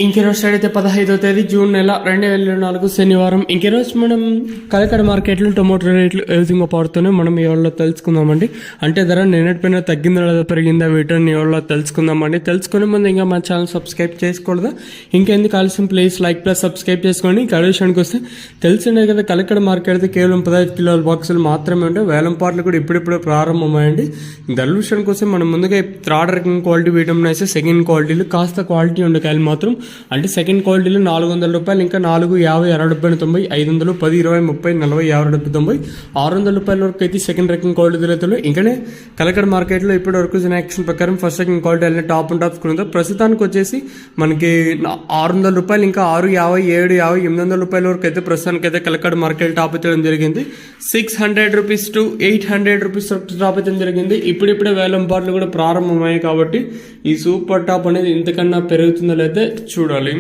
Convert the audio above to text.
ఇంకెరోజు start అయితే 15వ తేదీ జూన్ నెల 2024 శనివారం. ఇంకెరోజు మనం కలకడ మార్కెట్లో టొమాటో రేట్లు ఏ విధంగా పడుతున్నాయో మనం ఈ వాళ్ళలో తెలుసుకుందామండి. అంటే ధర నిన్నటిపైన తగ్గిందా లేదా పెరిగిందా వీటిని ఈ వాళ్ళలో తెలుసుకుందామండి. తెలుసుకునే ముందు ఇంకా మన ఛానల్ సబ్స్క్రైబ్ చేసుకోకూడదు. ఇంకెందుకు ఆలస్యం ప్లీజ్ లైక్ ప్లస్ సబ్స్క్రైబ్ చేసుకోండి. కడిషన్కి వస్తే తెలిసిందే కదా, కలకడ మార్కెట్ అయితే కేవలం 15 కిలోల బాక్సులు మాత్రమే ఉంటాయి. వేలం పాటలు కూడా ఇప్పుడిప్పుడే ప్రారంభమయ్యండి. ధర విషయానికి వస్తే మనం ముందుగా థర్డ్ రకం క్వాలిటీ వీటం అయితే సెకండ్ క్వాలిటీలు కాస్త క్వాలిటీ ఉండే కాయలు మాత్రం అంటే సెకండ్ క్వాలిటీలో 400 రూపాయలు, ఇంకా 4, 50, 60, 90, 500, 10, 20, 30, 40, 50, 90, 600 రూపాయల వరకు అయితే సెకండ్ రకం క్వాలిటీలు అయితే. ఇంకనే కలకడ మార్కెట్లో ఇప్పటి వరకు యాక్షన్ ప్రకారం ఫస్ట్ సెకండ్ క్వాలిటీ అన్ని టాప్ అండ్ టాప్స్ కొనుంది. ప్రస్తుతానికి వచ్చేసి మనకి 600 రూపాయలు, ఇంకా 6, 50, 7, 50, 800 రూపాయల వరకు అయితే ప్రస్తుతానికి అయితే కలకడ మార్కెట్ టాప్ అయితే జరిగింది. 600 రూపీస్ టు 800 రూపీస్ టాప్ అయితే జరిగింది. ఇప్పుడిప్పుడే వేలం పాటలు కూడా ప్రారంభమయ్యాయి కాబట్టి ఈ సూపర్ టాప్ అనేది ఇంతకన్నా పెరుగుతుందో లేదో చూడాలి.